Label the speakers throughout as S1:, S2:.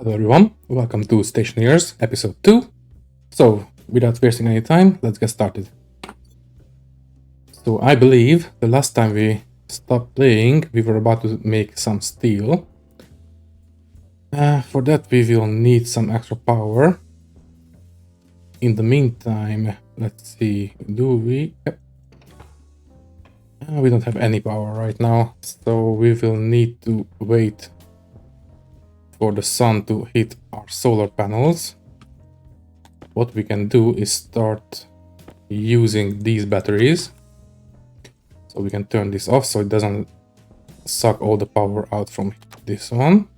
S1: Hello everyone, welcome to Stationeers episode 2. So, without wasting any time, let's get started. So I believe the last time we stopped playing, we were about to make some steel. For that we will need some extra power. In the meantime, let's see, do we... Yep. We don't have any power right now, so we will need to wait for the sun to hit our solar panels. What we can do is start using these batteries. So we can turn this off so it doesn't suck all the power out from this one.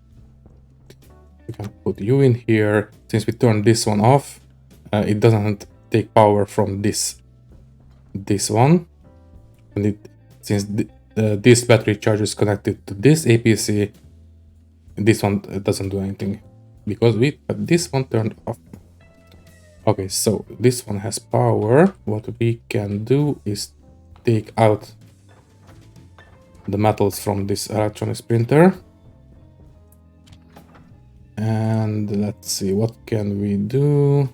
S1: We can put you in here. Since we turn this one off, it doesn't take power from this one. And since this battery charge is connected to this APC, this one doesn't do anything because we have this one turned off. Okay, so this one has power. What we can do is take out the metals from this electronics printer. And let's see, what can we do?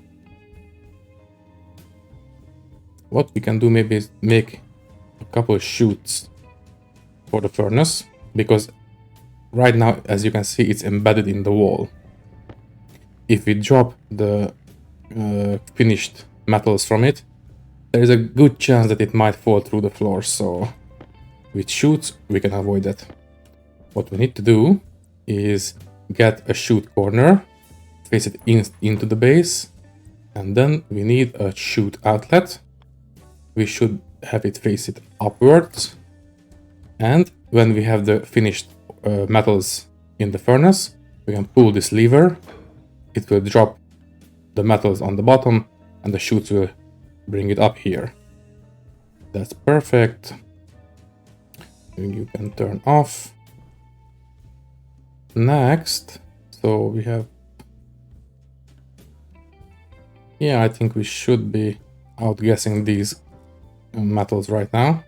S1: What we can do maybe is make a couple of chutes for the furnace, because right now, as you can see, it's embedded in the wall. If we drop the finished metals from it, there is a good chance that it might fall through the floor, so with chutes we can avoid that. What we need to do is get a chute corner, face it into the base, and then we need a chute outlet. We should have it face it upwards, and when we have the finished metals in the furnace, we can pull this lever. It will drop the metals on the bottom and the chutes will bring it up here. That's perfect. You can turn off. Next, so we have... Yeah, I think we should be outgassing these metals right now.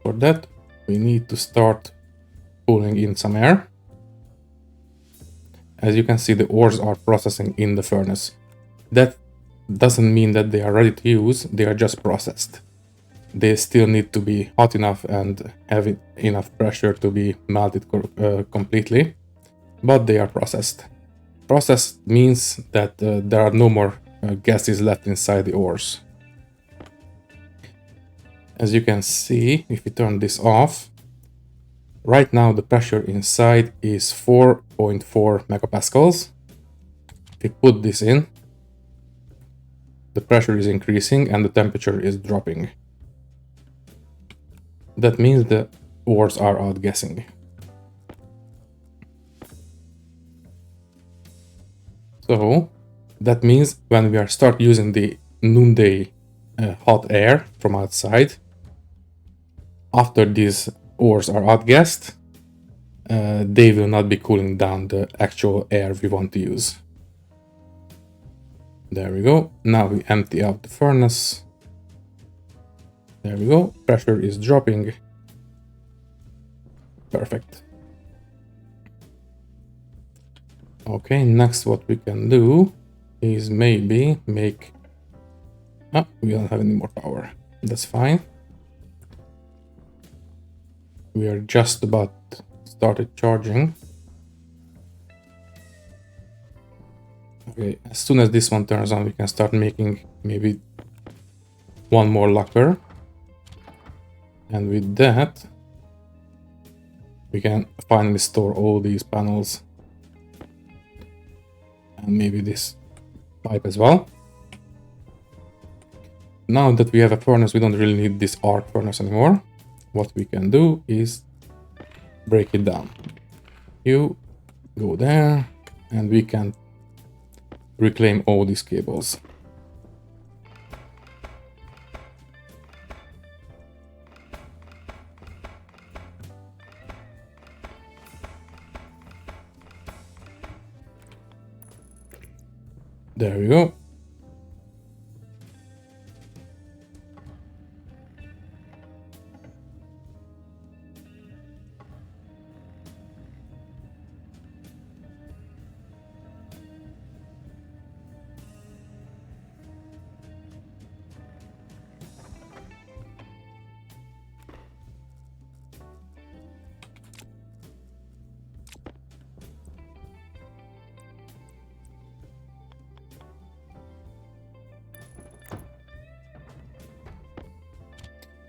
S1: For that, we need to start pulling in some air. As you can see, the ores are processing in the furnace. That doesn't mean that they are ready to use, they are just processed. They still need to be hot enough and have enough pressure to be melted completely, but they are processed. Processed means that there are no more gases left inside the ores. As you can see, if we turn this off, right now the pressure inside is 4.4 megapascals. If we put this in, the pressure is increasing and the temperature is dropping. That means the ores are outgassing. So that means when we start using the noonday hot air from outside, after these ores are outgassed, they will not be cooling down the actual air we want to use. There we go. Now we empty out the furnace. There we go. Pressure is dropping. Perfect. Okay, next what we can do is maybe make... Oh, we don't have any more power. That's fine. We are just about started charging. Okay, as soon as this one turns on, we can start making maybe one more locker. And with that, we can finally store all these panels. And maybe this pipe as well. Now that we have a furnace, we don't really need this arc furnace anymore. What we can do is break it down. You go there, and we can reclaim all these cables. There we go.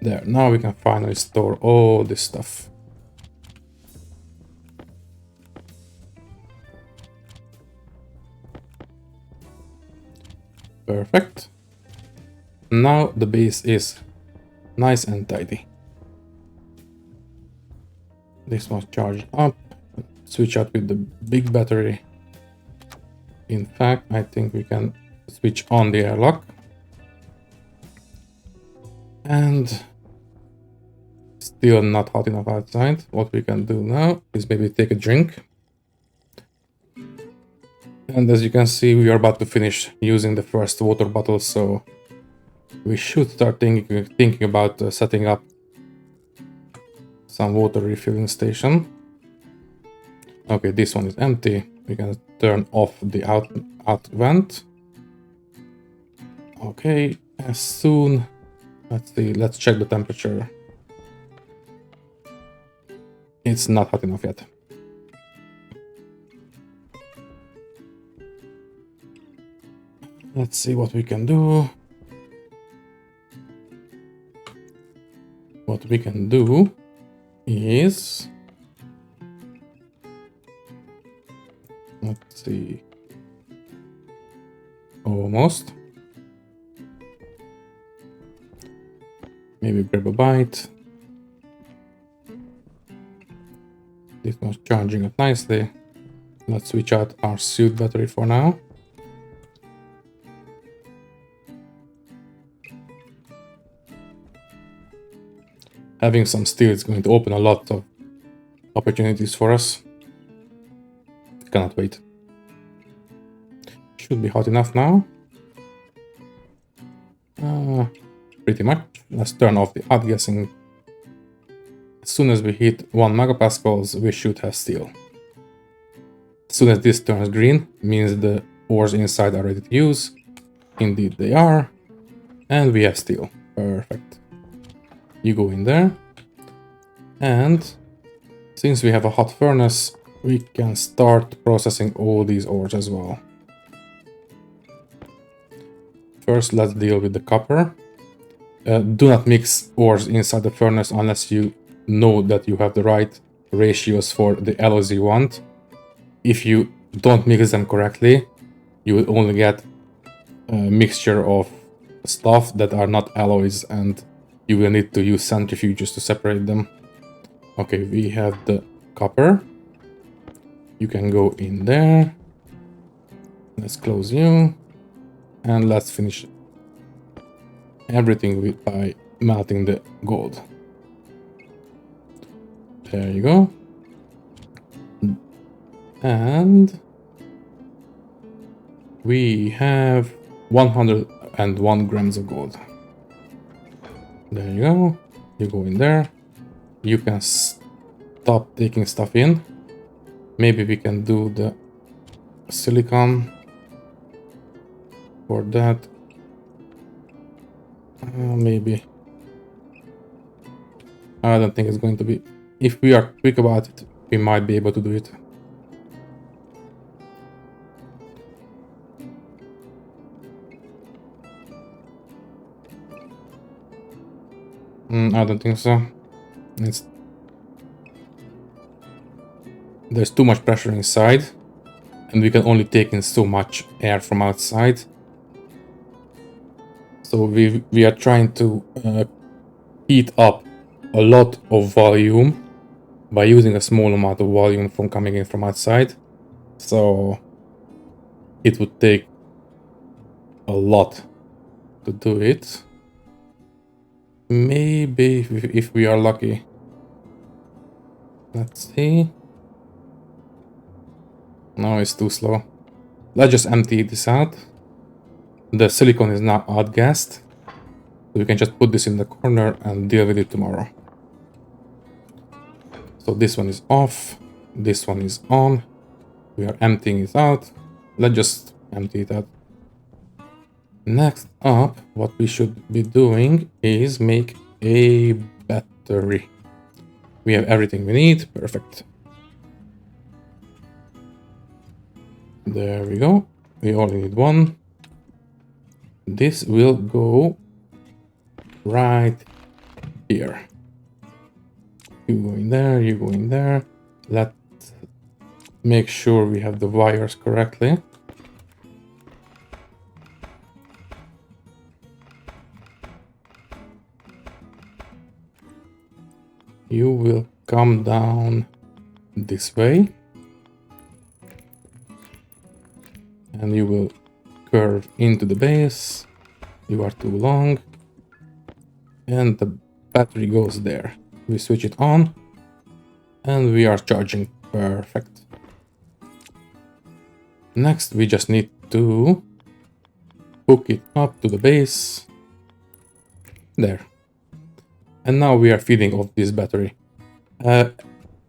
S1: There, now we can finally store all this stuff. Perfect. Now the base is nice and tidy. This one's charged up. Switch out with the big battery. In fact, I think we can switch on the airlock. And still not hot enough outside. What we can do now is maybe take a drink. And as you can see, we are about to finish using the first water bottle, so we should start thinking about setting up some water refilling station. Okay, this one is empty. We can turn off the out vent. Okay, as soon, let's see, let's check the temperature. It's not hot enough yet. Let's see what we can do. What we can do is, let's see, almost. Maybe grab a bite. This one's charging up nicely. Let's switch out our suit battery for now. Having some steel is going to open a lot of opportunities for us. Cannot wait. Should be hot enough now. Pretty much. Let's turn off the outgassing. As soon as we hit 1 megapascals, we should have steel. As soon as this turns green, means the ores inside are ready to use. Indeed they are. And we have steel. Perfect. You go in there. And since we have a hot furnace, we can start processing all these ores as well. First, let's deal with the copper. Do not mix ores inside the furnace unless you know that you have the right ratios for the alloys you want. If you don't mix them correctly, you will only get a mixture of stuff that are not alloys, and you will need to use centrifuges to separate them. Okay, we have the copper. You can go in there. Let's close you. And let's finish everything by melting the gold. There you go. And we have 101 grams of gold. There you go. You go in there. You can stop taking stuff in. Maybe we can do the silicon for that. Maybe. I don't think it's going to be. If we are quick about it, we might be able to do it. I don't think so. There's too much pressure inside, and we can only take in so much air from outside. So we are trying to heat up a lot of volume by using a small amount of volume from coming in from outside. So it would take a lot to do it. Maybe if we are lucky. Let's see. No, it's too slow. Let's just empty this out. The silicon is now outgassed. So we can just put this in the corner and deal with it tomorrow. So this one is off. This one is on. We are emptying it out. Let's just empty it out. Next up, what we should be doing is make a battery. We have everything we need. Perfect. There we go. We only need one. This will go right here. You go in there, you go in there. Let's make sure we have the wires correctly. You will come down this way. And you will curve into the base. You are too long. And the battery goes there. We switch it on. And we are charging. Perfect. Next, we just need to hook it up to the base. There. And now we are feeding off this battery.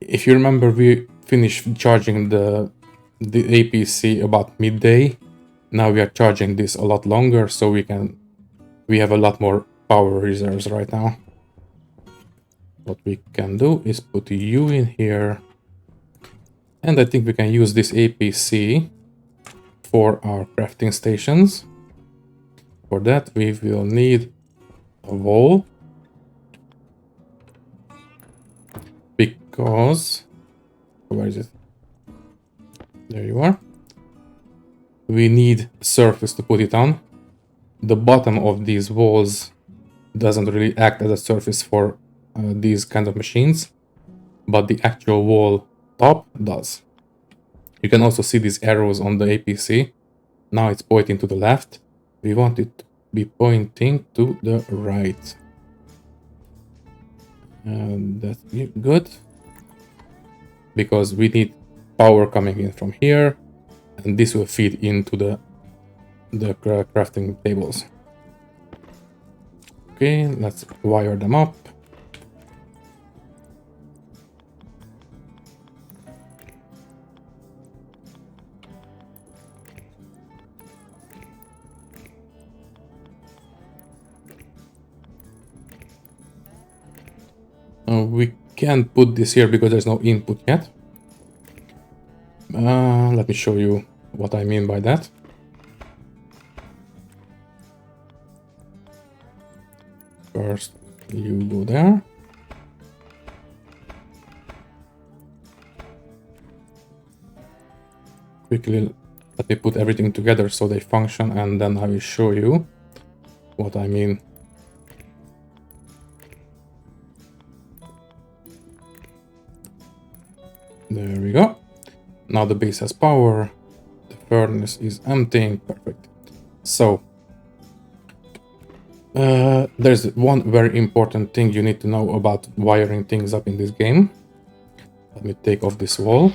S1: If you remember, we finished charging the APC about midday. Now we are charging this a lot longer, so we have a lot more power reserves right now. What we can do is put you in here. And I think we can use this APC for our crafting stations. For that, we will need a wall. Because... where is it? There you are. We need a surface to put it on. The bottom of these walls doesn't really act as a surface for these kind of machines, but the actual wall top does. You can also see these arrows on the APC. Now it's pointing to the left. We want it to be pointing to the right. And that's good. Because we need power coming in from here. And this will feed into the crafting tables. Okay, let's wire them up. We can't put this here because there's no input yet. Let me show you what I mean by that. First, you go there. Quickly, let me put everything together so they function, and then I will show you what I mean. There we go. Now the base has power. The furnace is emptying. Perfect. So, there's one very important thing you need to know about wiring things up in this game. Let me take off this wall.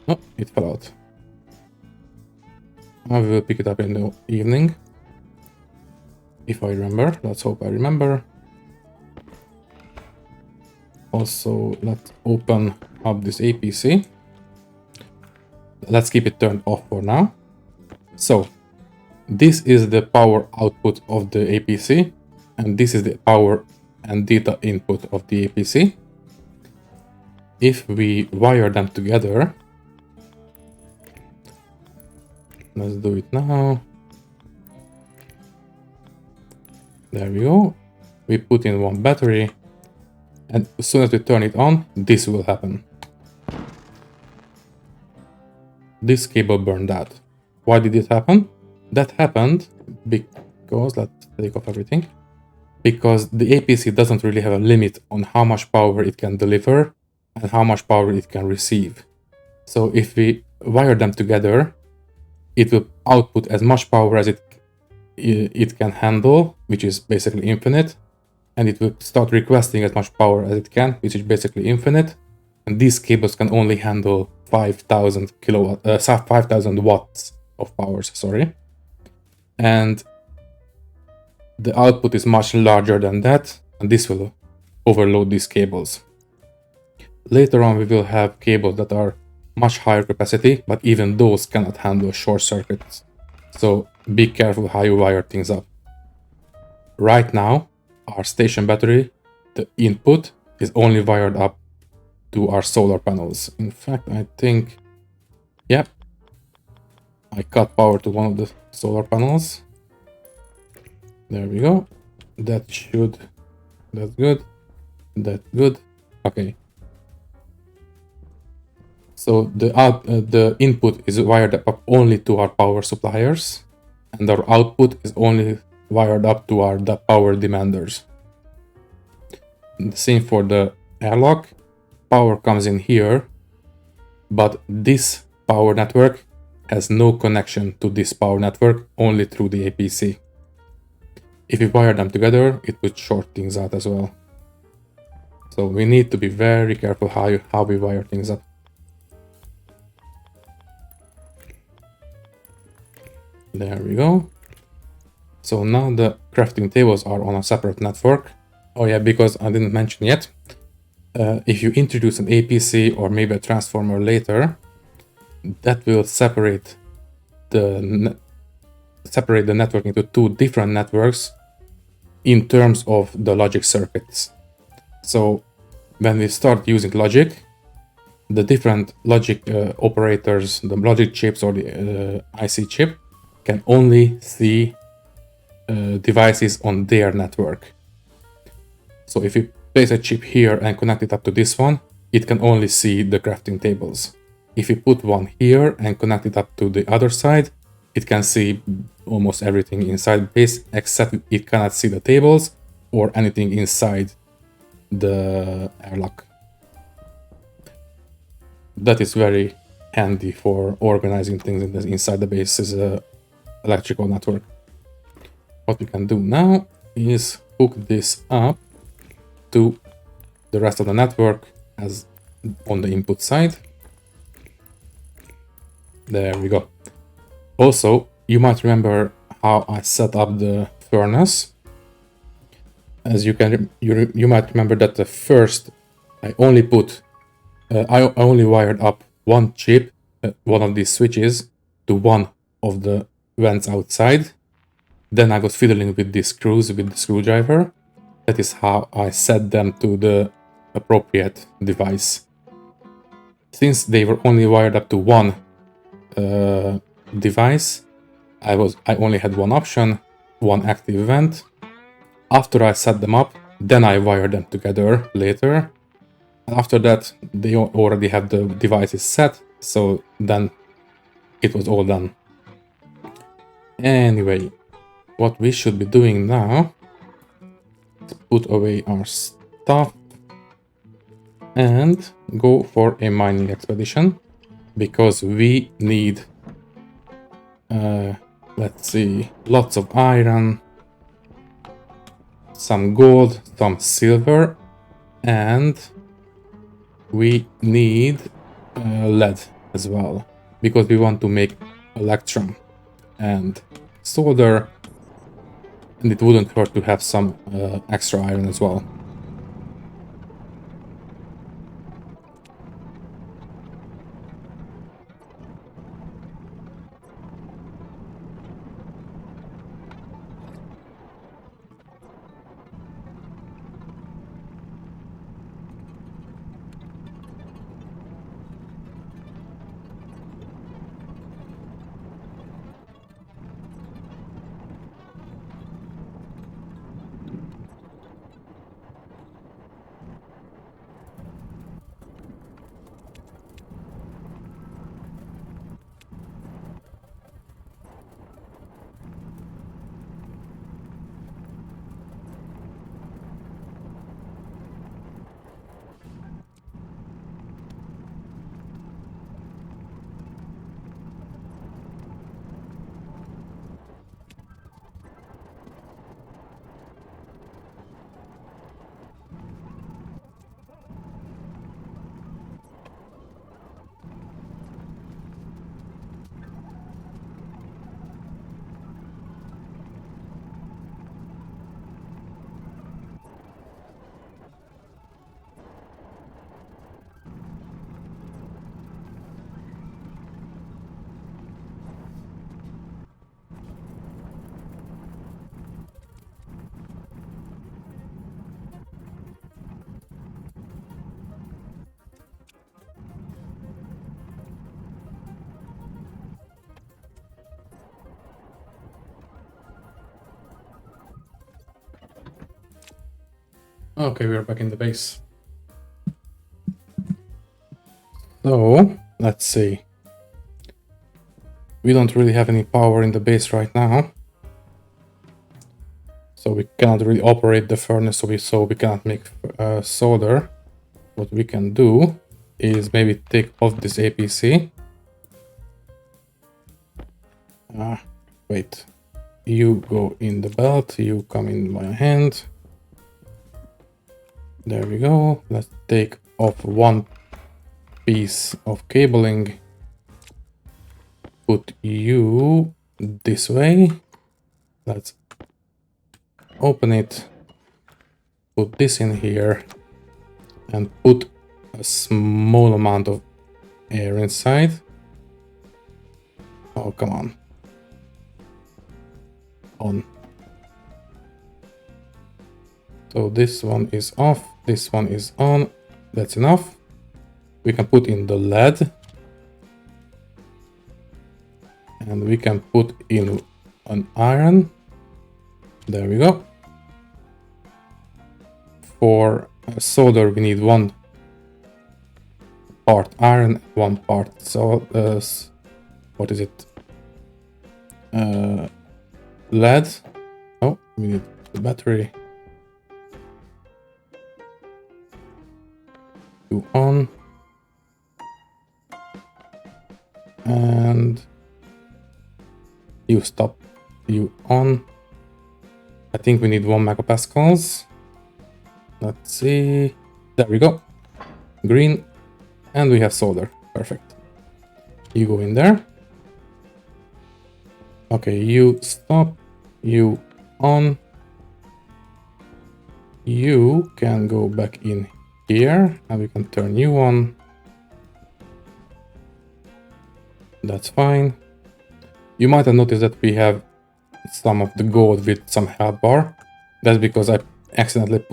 S1: Oh, it fell out. I will pick it up in the evening. If I remember. Let's hope I remember. Also, let's open up this APC. Let's keep it turned off for now. So, this is the power output of the APC, and this is the power and data input of the APC. If we wire them together, let's do it now. There we go. We put in one battery, and as soon as we turn it on, this will happen. This cable burned out. Why did it happen? That happened because, let's take off everything, because the APC doesn't really have a limit on how much power it can deliver and how much power it can receive. So if we wire them together, it will output as much power as it can handle, which is basically infinite, and it will start requesting as much power as it can, which is basically infinite. And these cables can only handle 5,000 watts of power, sorry. And the output is much larger than that, and this will overload these cables. Later on, we will have cables that are much higher capacity, but even those cannot handle short circuits. So be careful how you wire things up. Right now, our station battery, the input, is only wired up to our solar panels. In fact, I think, yep, I cut power to one of the solar panels. There we go. That should That's good. That's good. Okay. So the input is wired up only to our power suppliers, and our output is only wired up to our power demanders. The same for the airlock. Power comes in here, but this power network has no connection to this power network, only through the APC. If we wire them together, it would short things out as well. So we need to be very careful how we wire things up. There we go. So now the crafting tables are on a separate network. Oh yeah, because I didn't mention yet, if you introduce an APC or maybe a transformer later, that will separate the network into two different networks in terms of the logic circuits. So when we start using logic, the different logic operators, the logic chips or the IC chip, can only see devices on their network. So if you place a chip here and connect it up to this one, it can only see the crafting tables. If you put one here and connect it up to the other side, it can see almost everything inside base, except it cannot see the tables or anything inside the airlock. That is very handy for organizing things inside the base's electrical network. What we can do now is hook this up to the rest of the network as on the input side. There we go. Also, you might remember how I set up the furnace. As you might remember that the first I only put I only wired up one chip, one of these switches, to one of the vents outside. Then I was fiddling with these screws with the screwdriver. That is how I set them to the appropriate device. Since they were only wired up to one device, I only had one option, one active vent. After I set them up, then I wired them together later. After that, they already have the devices set, so then it was all done. Anyway, what we should be doing now is put away our stuff and go for a mining expedition, because we need, let's see, lots of iron, some gold, some silver, and we need lead as well, because we want to make electrum and solder, and it wouldn't hurt to have some extra iron as well. Okay, we're back in the base. So, let's see. We don't really have any power in the base right now. So we cannot really operate the furnace, so we cannot make solder. What we can do is maybe take off this APC. Wait. You go in the belt, you come in my hand. There we go. Let's take off one piece of cabling. Put you this way. Let's open it. Put this in here. And put a small amount of air inside. Oh, come on. On. So this one is off, this one is on. That's enough. We can put in the lead. And we can put in an iron. There we go. For solder we need 1 part iron, 1 part what is it? Lead. Oh, we need the battery. You on. And you stop. You on. I think we need 1 megapascals. Let's see. There we go. Green. And we have solder. Perfect. You go in there. Okay, you stop. You on. You can go back in here. And we can turn you on. That's fine. You might have noticed that we have some of the gold with some health bar. That's because I accidentally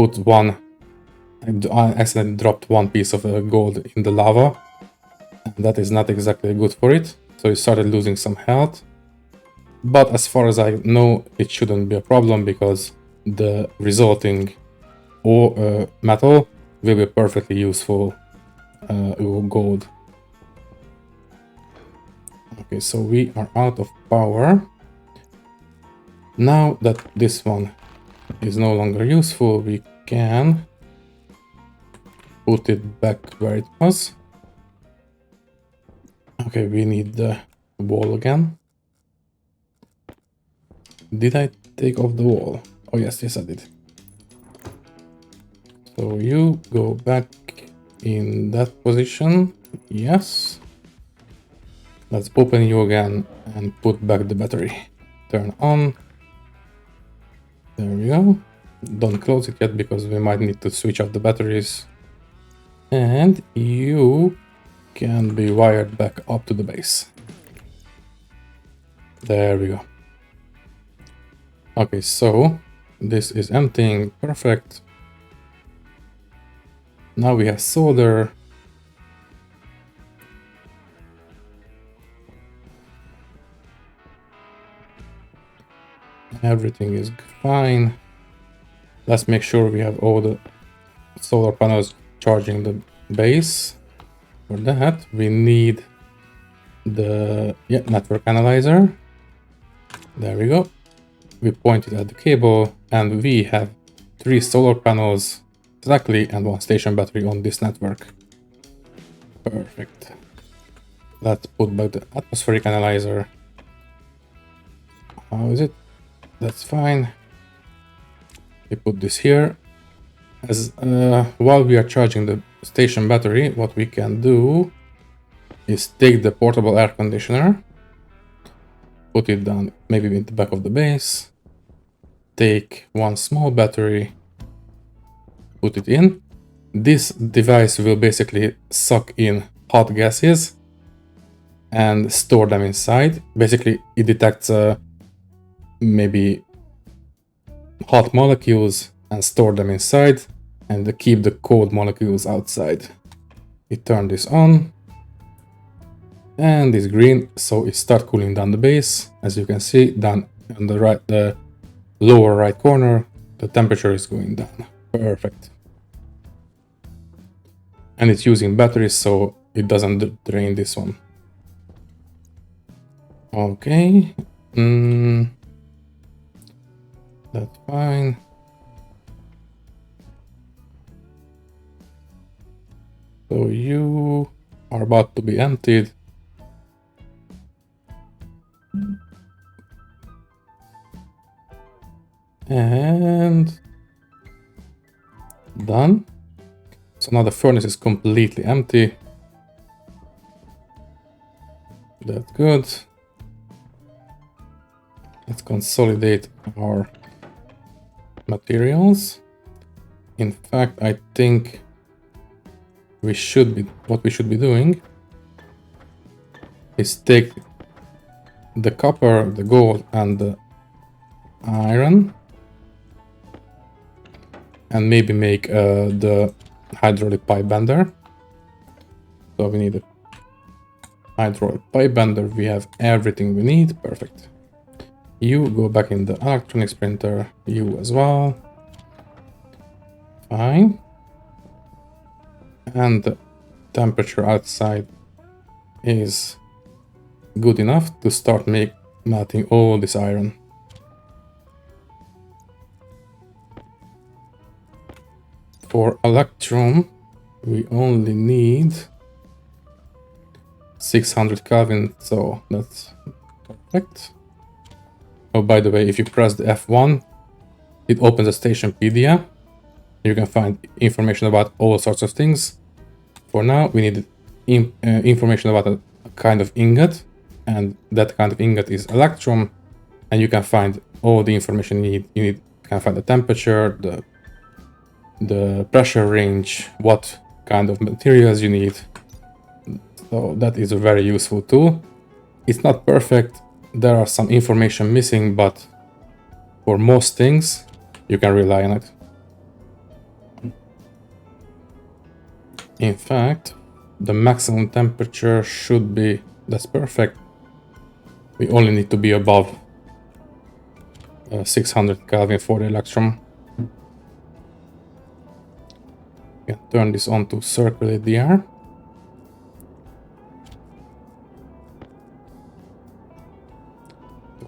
S1: I accidentally dropped 1 piece of gold in the lava. And that is not exactly good for it. So it started losing some health. But as far as I know, it shouldn't be a problem because the resulting metal will be perfectly useful gold. Okay, so we are out of power. Now that this one is no longer useful, we can put it back where it was. Okay, we need the wall again. Did I take off the wall? Oh yes, I did. So you go back in that position. Yes. Let's open you again and put back the battery. Turn on. There we go. Don't close it yet because we might need to switch off the batteries. And you can be wired back up to the base. There we go. Okay, so this is emptying. Perfect. Now we have solder. Everything is fine. Let's make sure we have all the solar panels charging the base. For that, we need the network analyzer. There we go. We point it at the cable, and we have 3 solar panels exactly and 1 station battery on this network. Perfect. Let's put back the atmospheric analyzer. How is it? That's fine. We put this here. As while we are charging the station battery, what we can do is take the portable air conditioner, put it down maybe in the back of the base, take 1 small battery, put it in. This device will basically suck in hot gases and store them inside. Basically, it detects maybe hot molecules and store them inside and keep the cold molecules outside. We turn this on and it's green, so it starts cooling down the base. As you can see, down on the lower right corner, the temperature is going down. Perfect. And it's using batteries, so it doesn't drain this one. Okay. That's fine. So you are about to be emptied. And done. So now the furnace is completely empty. That's good. Let's consolidate our materials. In fact, I think what we should be doing is take the copper, the gold, and the iron, and maybe make the hydraulic pipe bender. So we need a hydraulic pipe bender. We have everything we need. Perfect. You go back in the electronics printer. You as well. Fine. And the temperature outside is good enough to start melting all this iron. For electrum, we only need 600 Kelvin, so that's perfect. Oh, by the way, if you press the F1, it opens a Stationpedia. You can find information about all sorts of things. For now, we need information about a kind of ingot, and that kind of ingot is electrum, and you can find all the information you need. You can find the temperature, the pressure range, what kind of materials you need. So that is a very useful tool. It's not perfect. There are some information missing, but for most things, you can rely on it. In fact, the maximum temperature should be, that's perfect. We only need to be above 600 Kelvin for the electrum. We can turn this on to circulate the air.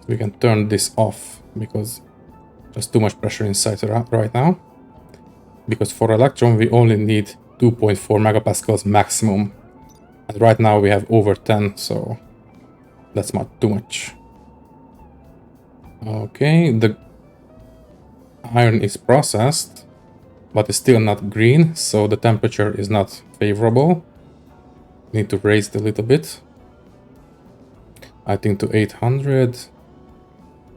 S1: We can turn this off because there's too much pressure inside right now. Because for electrum, we only need 2.4 megapascals maximum. And right now we have over 10, so that's not too much. Okay, the iron is processed, but it's still not green, so the temperature is not favorable. Need to raise it a little bit. I think to 800.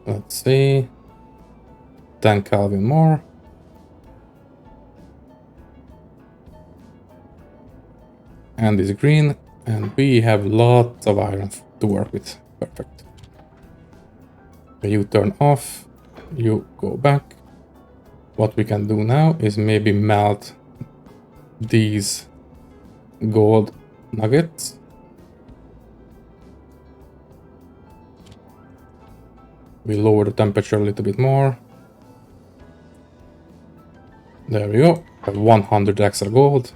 S1: Let's see. 10 Kelvin more. And it's green, and we have lots of iron to work with. Perfect. You turn off, you go back. What we can do now is maybe melt these gold nuggets. We lower the temperature a little bit more. There we go. Have 100 extra gold.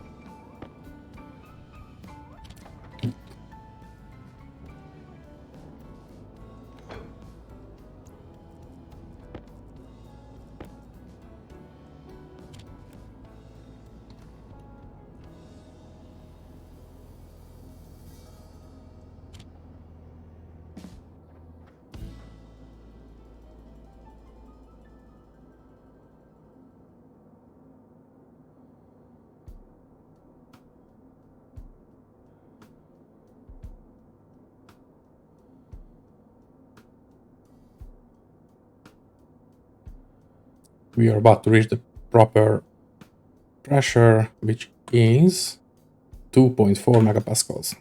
S1: We are about to reach the proper pressure, which is 2.4 megapascals.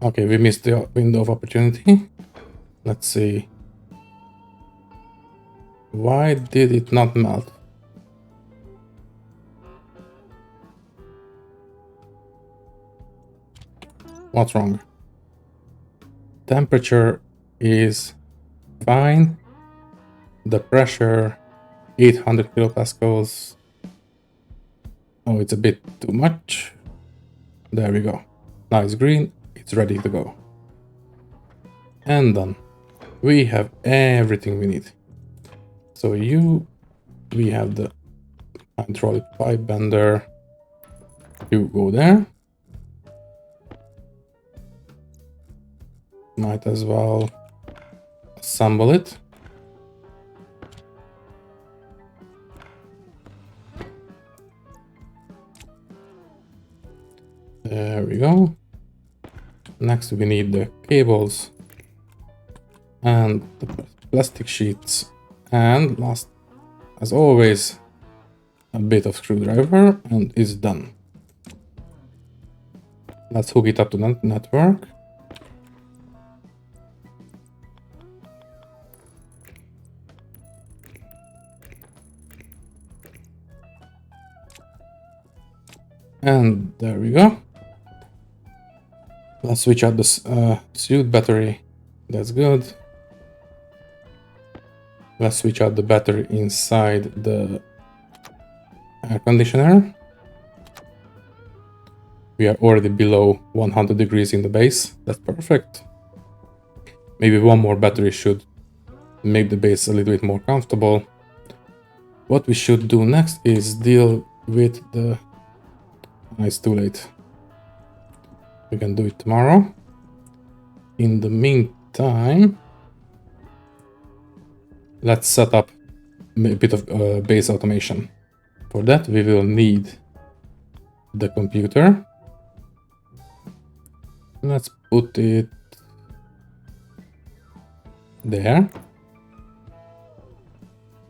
S1: Okay, we missed the window of opportunity. Let's see. Why did it not melt? What's wrong? Temperature is fine. The pressure, 800 kilopascals. Oh, it's a bit too much. There we go. Now it's green. It's ready to go. And done. We have everything we need. So we have the hydraulic pipe bender. You go there. Might as well assemble it. There we go. Next we need the cables and the plastic sheets, and last, as always, a bit of screwdriver, and it's done. Let's hook it up to the network. And there we go. Let's switch out the suit battery. That's good. Let's switch out the battery inside the air conditioner. We are already below 100 degrees in the base. That's perfect. Maybe one more battery should make the base a little bit more comfortable. What we should do next is deal with the... It's too late. We can do it tomorrow. In the meantime, let's set up a bit of base automation. For that, we will need the computer. Let's put it there.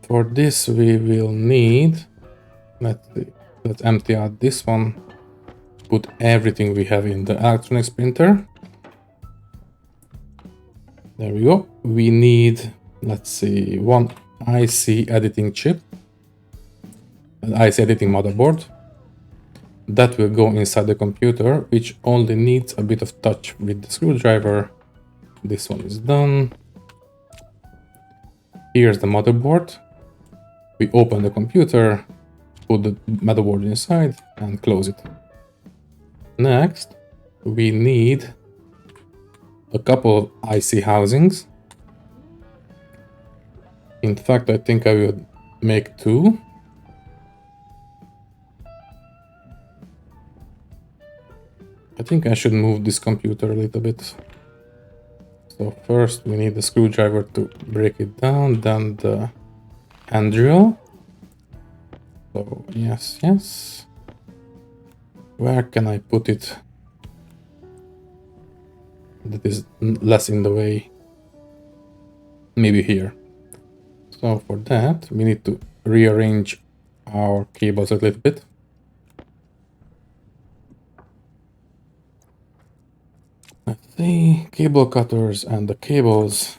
S1: For this, we will need... Let's empty out this one. Put everything we have in the electronics printer. There we go. We need, let's see, one IC editing chip, an IC editing motherboard. That will go inside the computer, which only needs a bit of touch with the screwdriver. This one is done. Here's the motherboard. We open the computer, put the motherboard inside, and close it. Next, we need a couple of IC housings. In fact, I think I will make two. I think I should move this computer a little bit. So first we need the screwdriver to break it down, then the hand drill. So yes. Where can I put it that is less in the way? Maybe here. So for that, we need to rearrange our cables a little bit. Let's see, cable cutters and the cables.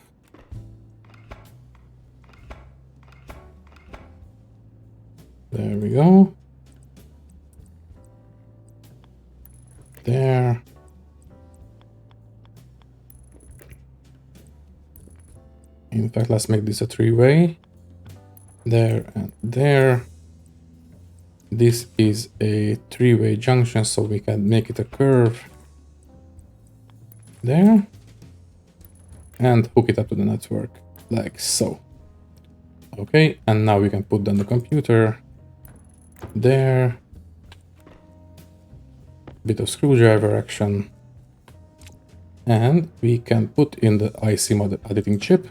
S1: There we go. There. In fact, let's make this a three-way. There and there. This is a three-way junction, so we can make it a curve. There. And hook it up to the network, like so. Okay, and now we can put down the computer. There. Bit of screwdriver action. And we can put in the IC mod editing chip.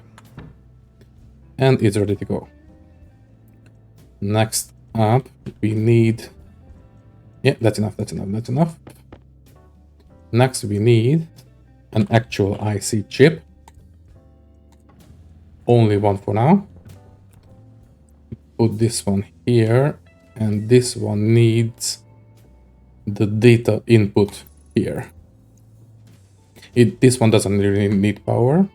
S1: And it's ready to go. Next up, we need... Yeah, that's enough. Next, we need an actual IC chip. Only one for now. Put this one here, and this one needs the data input here. This one doesn't really need power,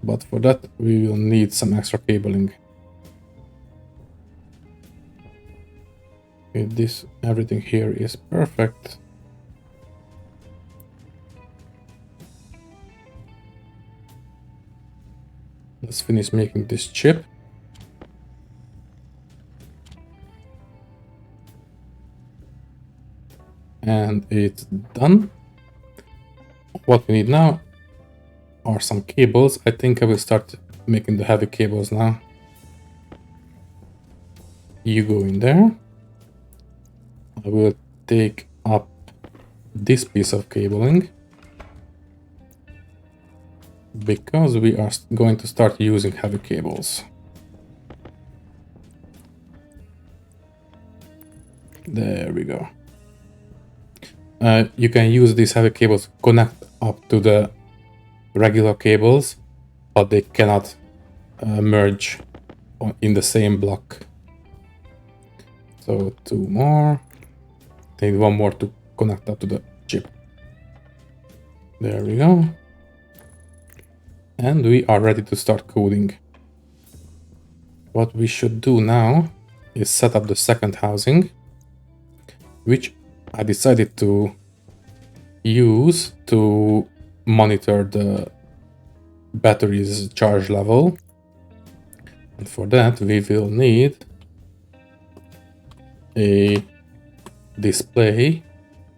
S1: but for that we will need some extra cabling. Okay, everything here is perfect. Let's finish making this chip. And it's done. What we need now are some cables. I think I will start making the heavy cables now. You go in there. I will take up this piece of cabling because we are going to start using heavy cables. There we go. You can use these heavy cables to connect up to the regular cables, but they cannot merge in the same block. So 2 more. Take 1 more to connect up to the chip. There we go. And we are ready to start coding. What we should do now is set up the second housing, which I decided to use to monitor the battery's charge level. And for that, we will need a display,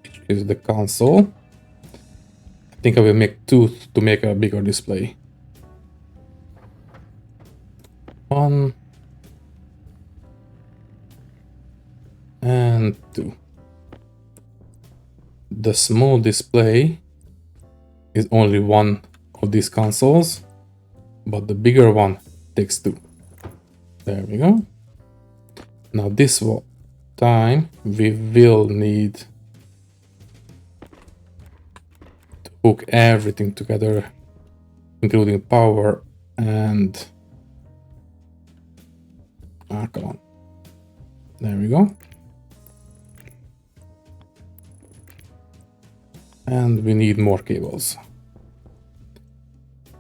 S1: which is the console. I think I will make 2 to make a bigger display. 1 and 2. The small display is only one of these consoles, but the bigger one takes 2. There we go. Now this time we will need to hook everything together, including power and come on. There we go. And we need more cables.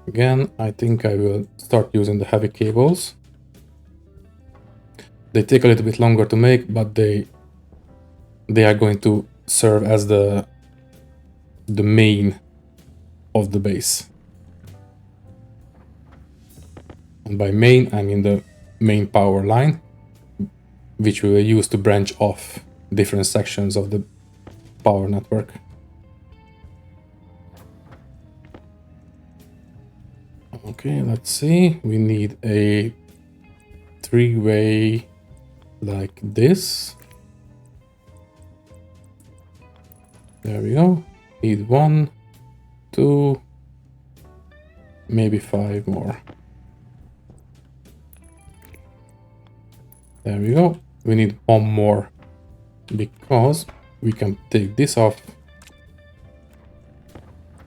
S1: Again, I think I will start using the heavy cables. They take a little bit longer to make, but they are going to serve as the main of the base. And by main, I mean the main power line, which we will use to branch off different sections of the power network. Okay, let's see. We need a 3-way like this. There we go. Need 1, 2, maybe 5 more. There we go. We need 1 more because we can take this off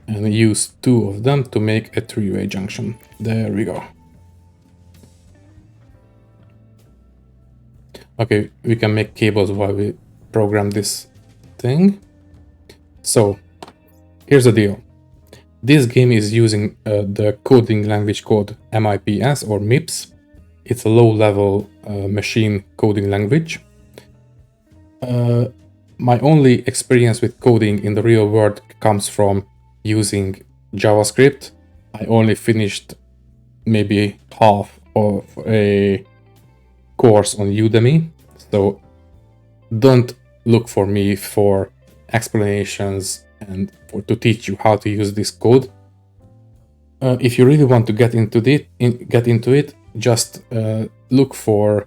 S1: and use 2 of them to make a 3-way junction. There we go. Okay, we can make cables while we program this thing. So here's the deal. This game is using the coding language called MIPS or MIPS. It's a low-level machine coding language. My only experience with coding in the real world comes from using JavaScript. I only finished maybe half of a course on Udemy, so don't look for me for explanations and to teach you how to use this code. If you really want to get into it, just look for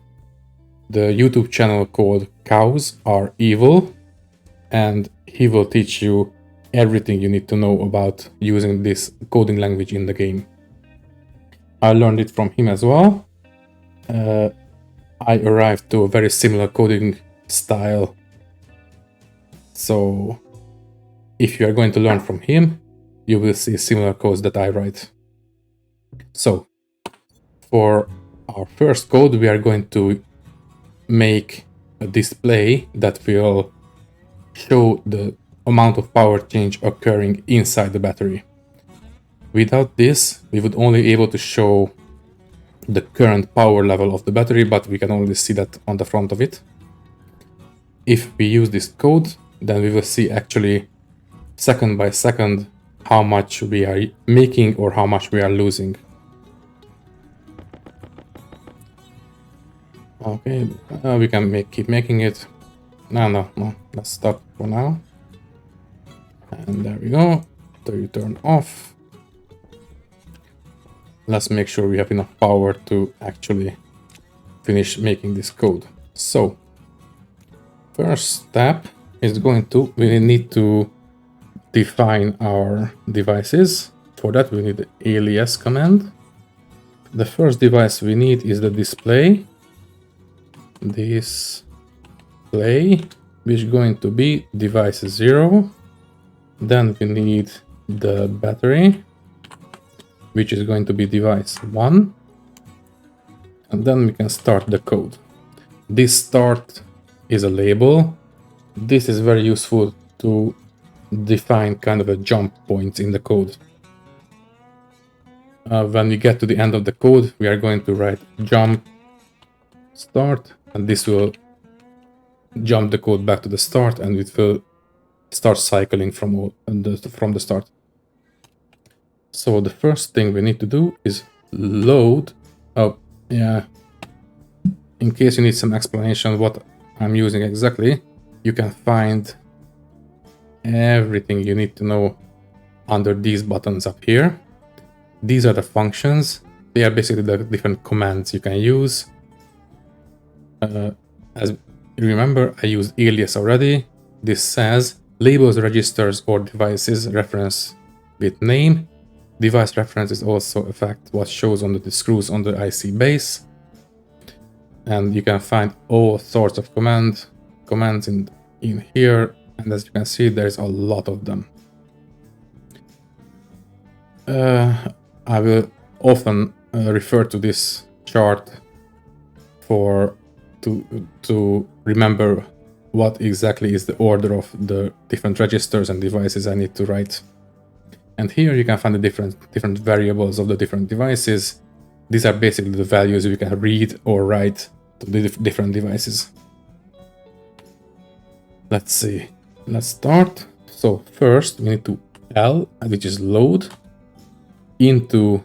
S1: the YouTube channel called Cows Are Evil, and he will teach you everything you need to know about using this coding language in the game. I learned it from him as well. I arrived to a very similar coding style. So if you are going to learn from him, you will see similar codes that I write. So for our first code, we are going to make a display that will show the amount of power change occurring inside the battery. Without this, we would only be able to show the current power level of the battery, but we can only see that on the front of it. If we use this code, then we will see actually second by second how much we are making or how much we are losing. Okay, we can keep making it. No, let's stop for now. And there we go. So you turn off. Let's make sure we have enough power to actually finish making this code. So, first step is we need to define our devices. For that, we need the alias command. The first device we need is the display. Display, which is going to be device 0. Then we need the battery, which is going to be device 1. And then we can start the code. This start is a label. This is very useful to define kind of a jump point in the code. When we get to the end of the code, we are going to write jump start, and this will jump the code back to the start, and it will start cycling from the start. So the first thing we need to do is load. Oh, yeah. In case you need some explanation what I'm using exactly, you can find everything you need to know under these buttons up here. These are the functions. They are basically the different commands you can use. As you remember, I used alias already. This says labels registers or devices reference with name. Device reference is also a fact what shows on the screws on the IC base. And you can find all sorts of commands in here. And as you can see, there's a lot of them. I will often refer to this chart to remember what exactly is the order of the different registers and devices I need to write. And here you can find the different variables of the different devices. These are basically the values you can read or write to the different devices. Let's see. Let's start. So first we need to L, which is load, into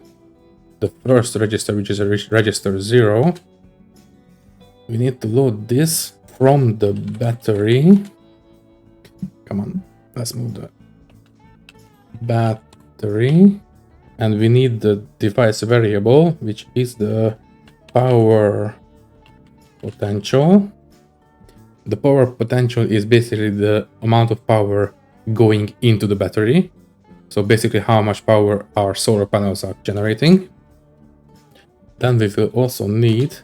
S1: the first register, which is register 0. We need to load this from the battery. Come on, let's move the battery. And we need the device variable, which is the power potential. The power potential is basically the amount of power going into the battery. So basically how much power our solar panels are generating. Then we will also need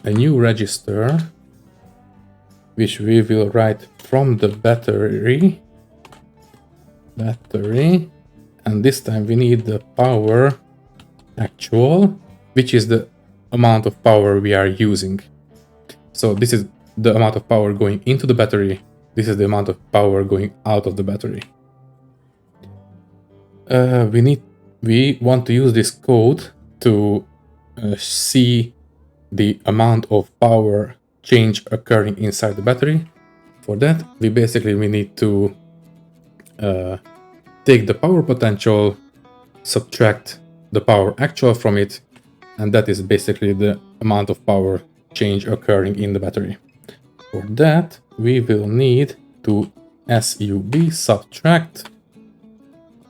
S1: a new register, which we will write from the battery. And this time we need the power actual, which is the amount of power we are using. So this is the amount of power going into the battery. This is the amount of power going out of the battery. We want to use this code to see the amount of power change occurring inside the battery. For that, we need to take the power potential, subtract the power actual from it, and that is basically the amount of power change occurring in the battery. For that, we will need to sub subtract,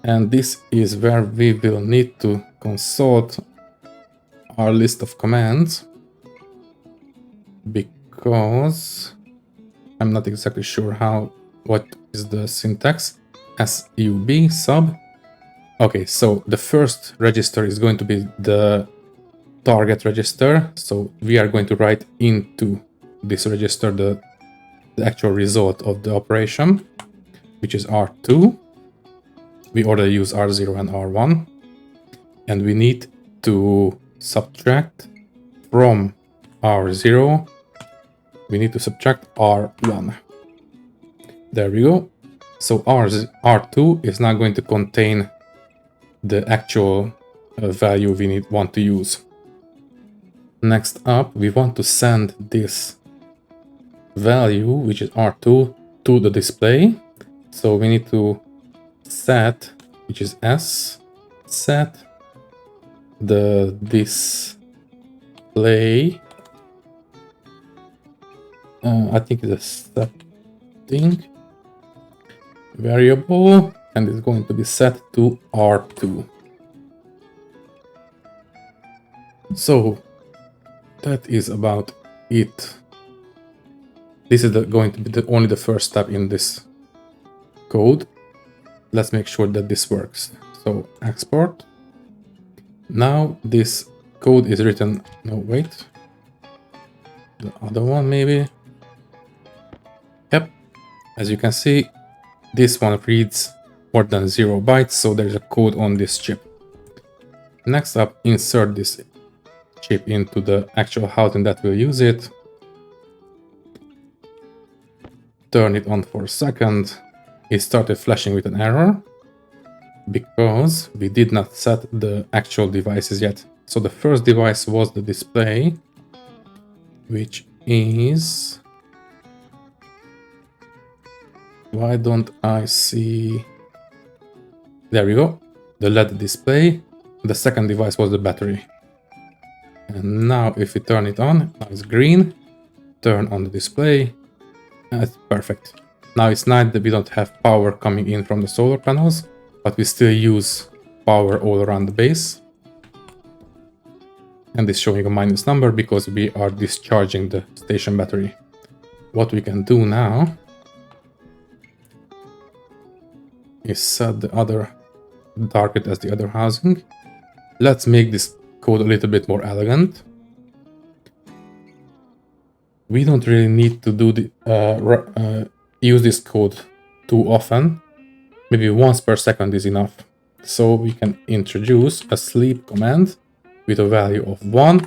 S1: and this is where we will need to consult our list of commands, because I'm not exactly sure what is the syntax. Sub. Okay, so the first register is going to be the target register. So we are going to write into this register the actual result of the operation, which is R2. We already use R0 and R1. And we need to subtract from R0. We need to subtract R1. There we go. So R2 is now going to contain the actual value we want to use. Next up, we want to send this value, which is R2, to the display. So we need to set, which is S, set the display I think it's a setting variable, and it's going to be set to R2. So that is about it. This is going to be only the first step in this code. Let's make sure that this works. So export. Now this code is written. No, wait. The other one maybe. Yep. As you can see, this one reads more than 0 bytes, so there's a code on this chip. Next up, insert this chip into the actual housing that will use it. Turn it on for a second. It started flashing with an error because we did not set the actual devices yet. So the first device was the display, which is... Why don't I see... There we go. The LED display. The second device was the battery. And now if we turn it on, now it's green. Turn on the display. That's perfect. Now it's nice that we don't have power coming in from the solar panels, but we still use power all around the base. And it's showing a minus number because we are discharging the station battery. What we can do now is set the other target as the other housing. Let's make this code a little bit more elegant. We don't really need to do the use this code too often. Maybe once per second is enough. So we can introduce a sleep command with a value of 1.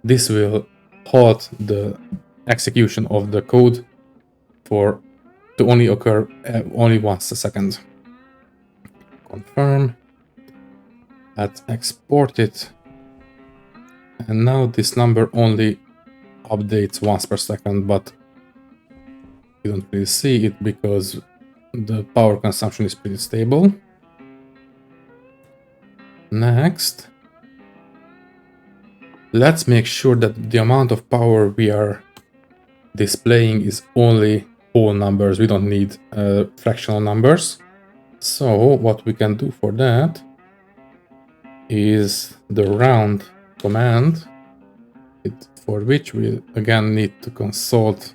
S1: This will halt the execution of the code to only occur only once a second. Confirm. Let's export it. And now this number only updates once per second, but you don't really see it because the power consumption is pretty stable. Next, let's make sure that the amount of power we are displaying is only whole numbers. We don't need fractional numbers. So what we can do for that is the round command, for which we again need to consult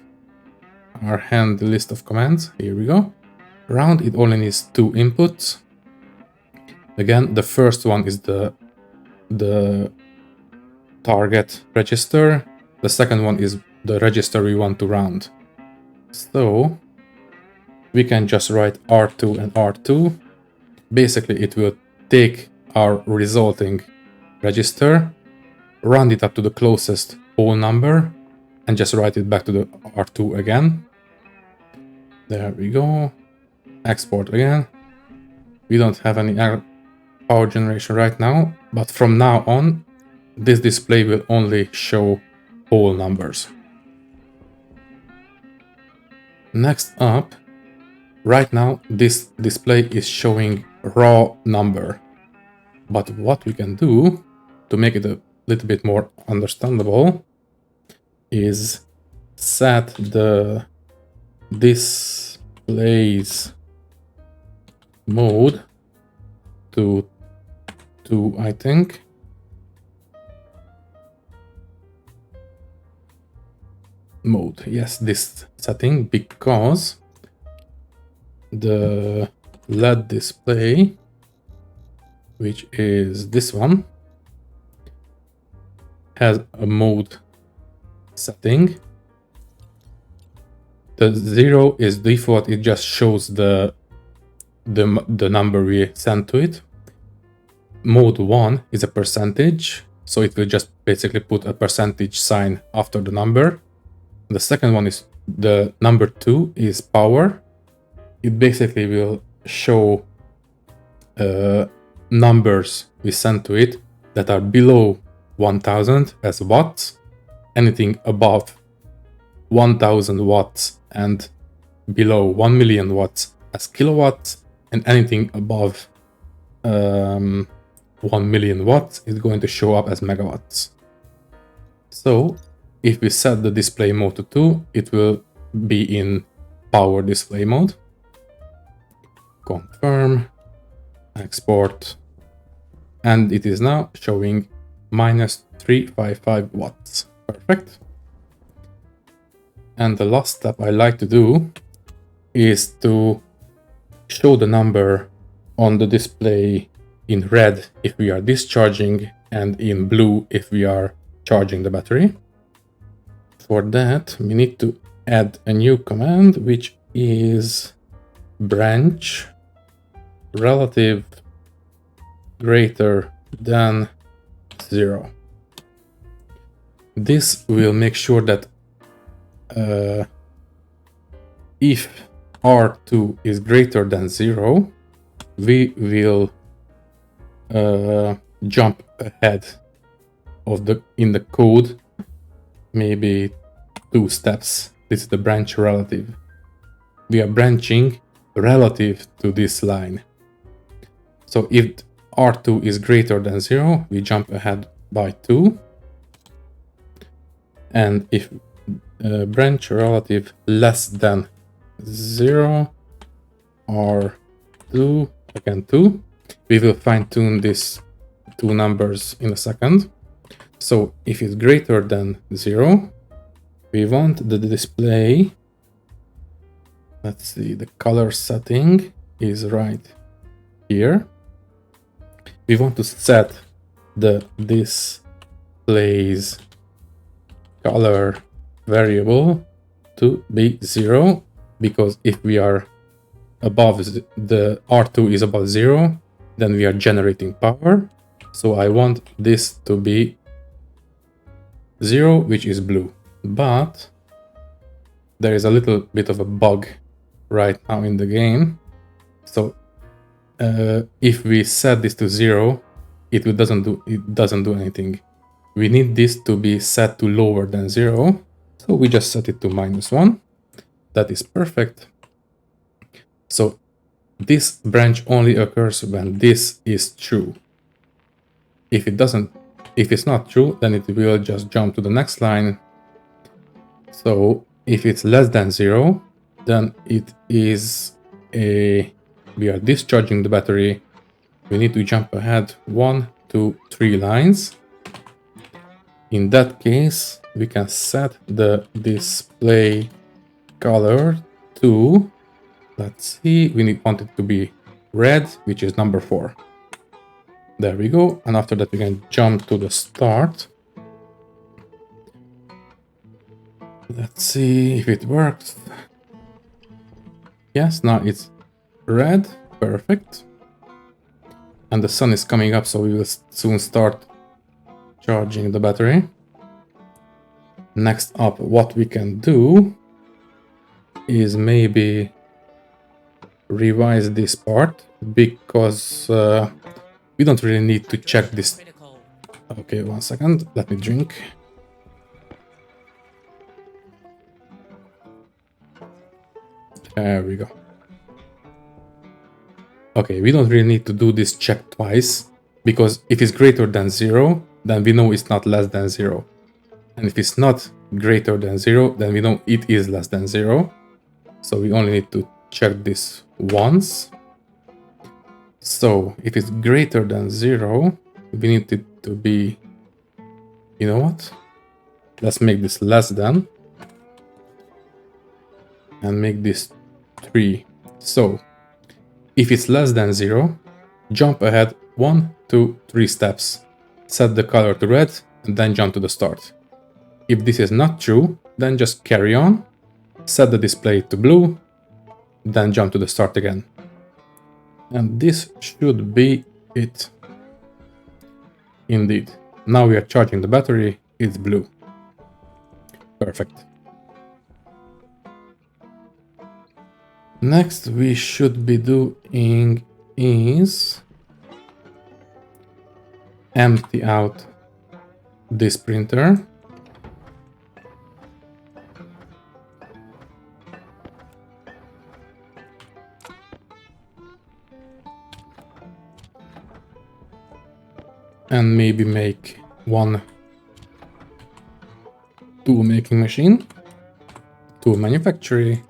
S1: our hand list of commands. Here we go. Round, it only needs 2 inputs. Again, the first one is the target register. The second one is the register we want to round. So we can just write R2 and R2. Basically, it will take our resulting register, round it up to the closest whole number, and just write it back to the R2 again. There we go. Export again. We don't have any power generation right now, but from now on, this display will only show whole numbers. Next up, right now, this display is showing raw number. But what we can do to make it a little bit more understandable is set the displays mode to 2, I think. Mode, yes, this setting, because the LED display, which is this one, has a mode setting. The 0 is default, it just shows the number we sent to it. Mode 1 is a percentage, so it will just basically put a percentage sign after the number. The second one is the number 2 is power. It basically will show numbers we send to it that are below 1000 as watts, anything above 1000 watts and below 1 million watts as kilowatts, and anything above 1 million watts is going to show up as megawatts. So if we set the display mode to 2, it will be in power display mode. Confirm, export, and it is now showing minus 355 watts. Perfect. And the last step I like to do is to show the number on the display in red if we are discharging and in blue if we are charging the battery. For that, we need to add a new command, which is branch relative greater than 0. This will make sure that if R2 is greater than 0, we will jump ahead of in the code, maybe 2 steps. This is the branch relative. We are branching relative to this line. So if R2 is greater than 0, we jump ahead by 2. And if branch relative less than 0, R2, again 2, we will fine tune these 2 numbers in a second. So if it's greater than 0, we want the display, let's see, the color setting is right here. We want to set the display's color variable to be 0, because if we are above the R2 is above 0, then we are generating power. So I want this to be 0, which is blue. But there is a little bit of a bug right now in the game. So if we set this to 0, it doesn't do anything. We need this to be set to lower than 0. So we just set it to -1. That is perfect. So this branch only occurs when this is true. If it's not true, then it will just jump to the next line. So if it's less than 0, then it is we are discharging the battery. We need to jump ahead 1, 2, 3 lines. In that case, we can set the display color to, let's see, we want it to be red, which is number 4. There we go. And after that, we can jump to the start. Let's see if it works. Yes, now it's red. Perfect. And the sun is coming up, so we will soon start charging the battery. Next up, what we can do is maybe revise this part, because we don't really need to check this. Okay, 1 second. Let me drink. There we go. Okay, we don't really need to do this check twice, because if it's greater than 0, then we know it's not less than 0. And if it's not greater than 0, then we know it is less than 0. So we only need to check this once. So if it's greater than 0, we need it to be, you know what? Let's make this less than. And make this 3. So if it's less than 0, jump ahead 1, 2, 3 steps. Set the color to red and then jump to the start. If this is not true, then just carry on. Set the display to blue, then jump to the start again. And this should be it. Indeed. Now we are charging the battery, it's blue. Perfect. Next we should be doing is empty out this printer. And maybe make one tool making machine, tool manufactory.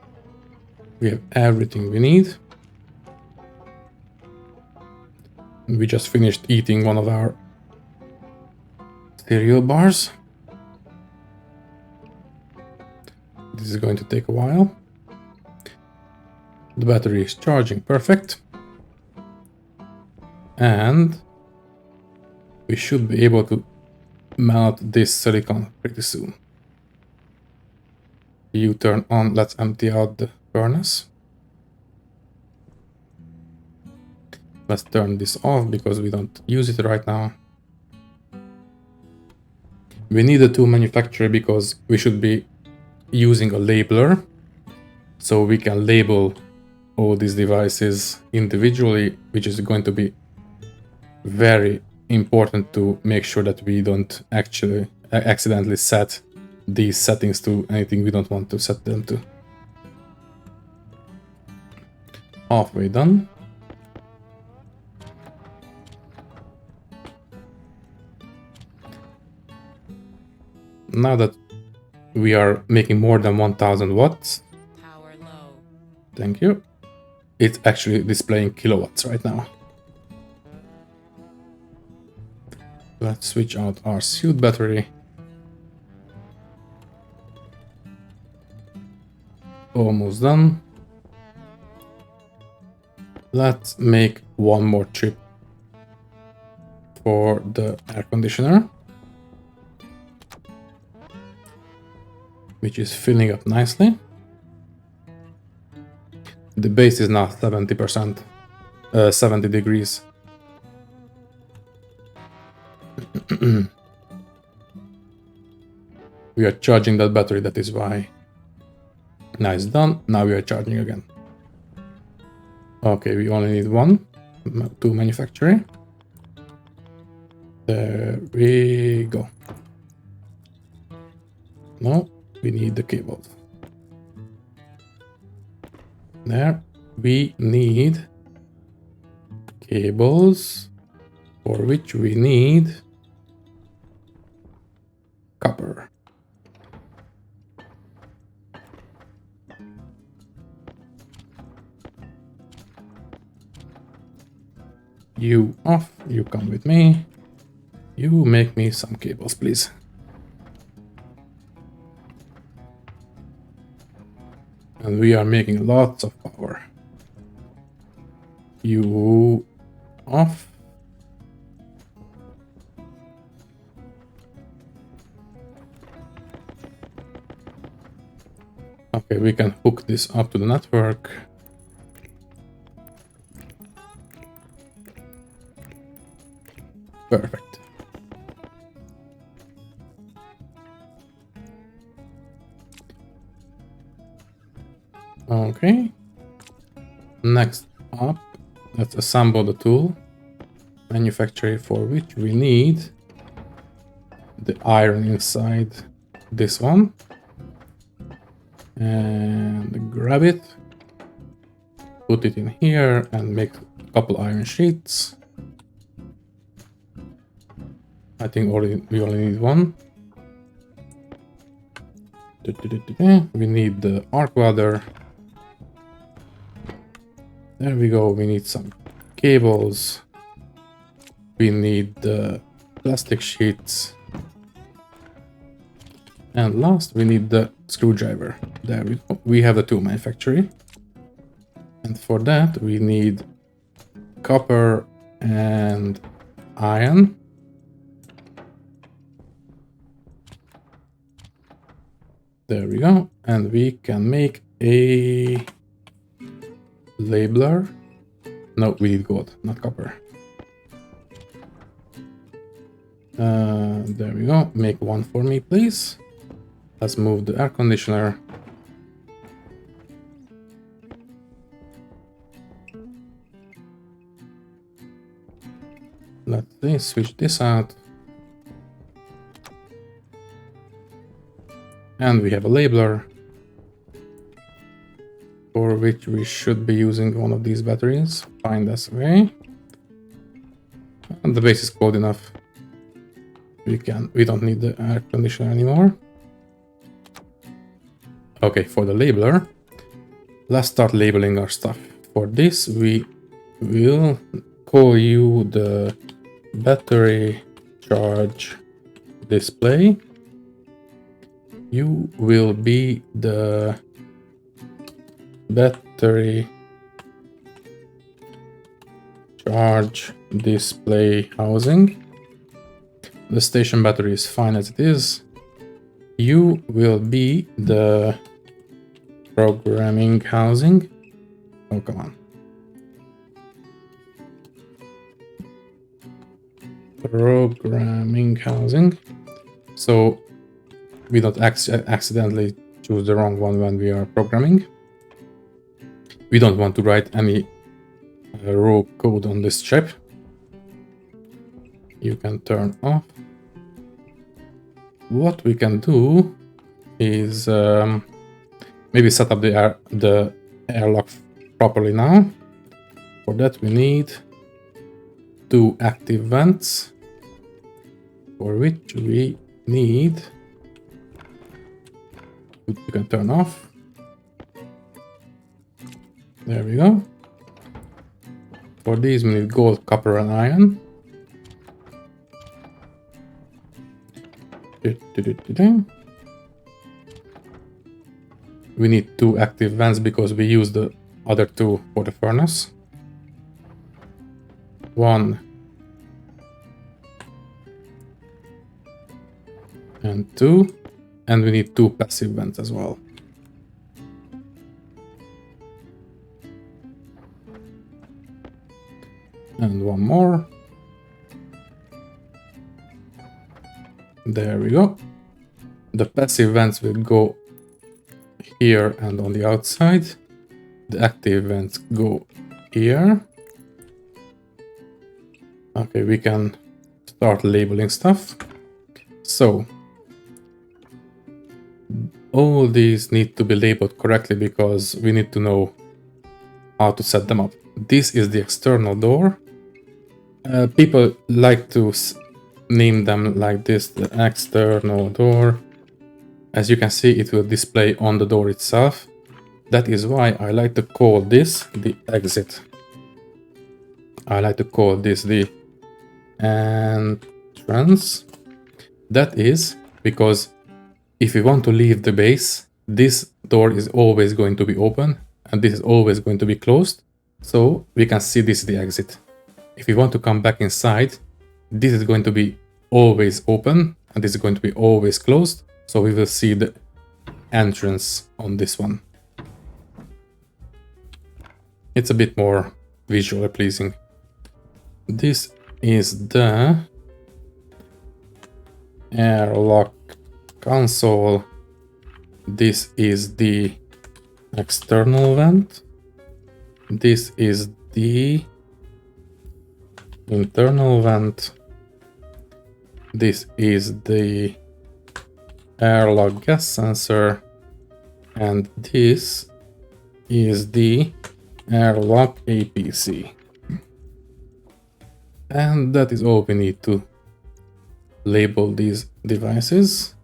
S1: We have everything we need. We just finished eating one of our cereal bars. This is going to take a while. The battery is charging perfect. And we should be able to melt this silicon pretty soon. You turn on, let's empty out the furnace. Let's turn this off because we don't use it right now. We need a tool manufacturer because we should be using a labeler, so we can label all these devices individually, which is going to be very important to make sure that we don't actually accidentally set these settings to anything we don't want to set them to. Halfway done. Now that we are making more than 1000 watts,
S2: Power low.
S1: thank you, it's actually displaying kilowatts right now. Let's switch out our suit battery. Almost done. Let's make one more trip for the air conditioner, which is filling up nicely. The base is now 70%, 70 degrees. We are charging that battery, that is why. Nice, done. Now we are charging again. Okay, we only need one to manufacture. There we go. No, we need the cables. There, we need cables, for which we need copper. You off, you come with me. You make me some cables, please. And we are making lots of power. You off. Okay, we can hook this up to the network. Perfect. Okay. Next up, let's assemble the tool manufacturer, for which we need the iron inside this one. And grab it, put it in here, and make a couple iron sheets. I think we only need one. We need the arc welder. There we go. We need some cables. We need the plastic sheets. And last, we need the screwdriver. There we go. We have the tool manufacturer. And for that, we need copper and iron. There we go. And we can make a labeler. No, we need gold, not copper. There we go. Make one for me, please. Let's move the air conditioner. Let's switch this out. And we have a labeler, for which we should be using one of these batteries. Find us a way. And the base is cold enough. We don't need the air conditioner anymore. Okay, for the labeler, let's start labeling our stuff. For this, we will call you the battery charge display. You will be the battery charge display housing. The station battery is fine as it is. You will be the programming housing. Oh, come on. Programming housing. So we don't accidentally choose the wrong one when we are programming. We don't want to write any raw code on this chip. You can turn off. What we can do is maybe set up the airlock properly now. For that we need 2 active vents, for which we need, you can turn off. There we go. For these we need gold, copper and iron. We need 2 active vents because we use the other 2 for the furnace. 1 and 2, and we need 2 passive vents as well. And 1 more. There we go. The passive vents will go here and on the outside. The active vents go here. Okay, we can start labeling stuff. So all these need to be labeled correctly because we need to know how to set them up. This is the external door. People like to name them like this, the external door. As you can see, it will display on the door itself. That is why I like to call this the exit. I like to call this the entrance. That is because if we want to leave the base, this door is always going to be open and this is always going to be closed. So we can see this is the exit. If we want to come back inside, this is going to be always open and this is going to be always closed. So we will see the entrance on this one. It's a bit more visually pleasing. This is the airlock console. This is the external vent. This is the internal vent. This is the airlock gas sensor. And this is the airlock APC. And that is all we need to label these devices.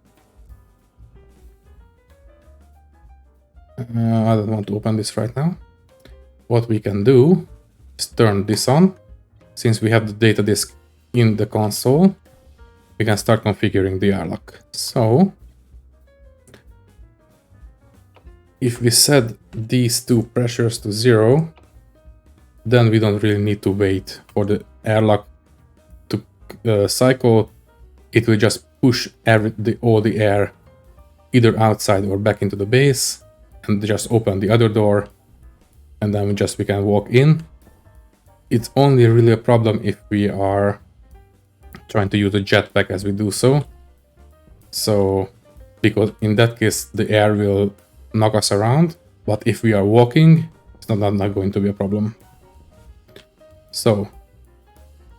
S1: I don't want to open this right now. What we can do is turn this on. Since we have the data disk in the console, we can start configuring the airlock. So if we set these 2 pressures to 0, then we don't really need to wait for the airlock to cycle. It will just push all the air either outside or back into the base and just open the other door, and then we can walk in. It's only really a problem if we are trying to use a jetpack as we do so. So, because in that case the air will knock us around, but if we are walking, it's not going to be a problem. So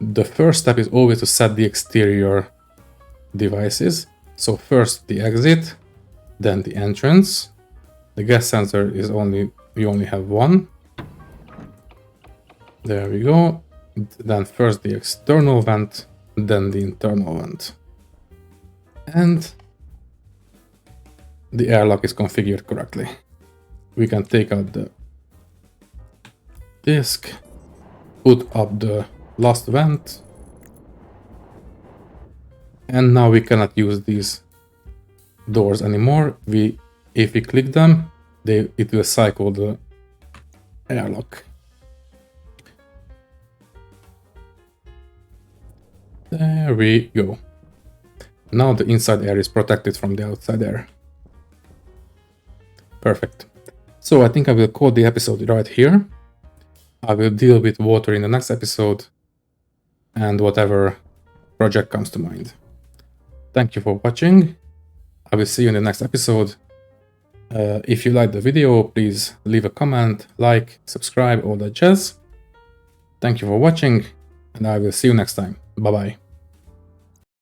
S1: the first step is always to set the exterior devices. So first the exit, then the entrance. The gas sensor is we only have 1. There we go. Then first the external vent, then the internal vent. And the airlock is configured correctly. We can take out the disk, put up the last vent, and now we cannot use these doors anymore. If we click them, it will cycle the airlock. There we go. Now the inside air is protected from the outside air. Perfect. So I think I will call the episode right here. I will deal with water in the next episode and whatever project comes to mind. Thank you for watching. I will see you in the next episode. If you liked the video, please leave a comment, like, subscribe, all that jazz. Thank you for watching, and I will see you next time. Bye-bye.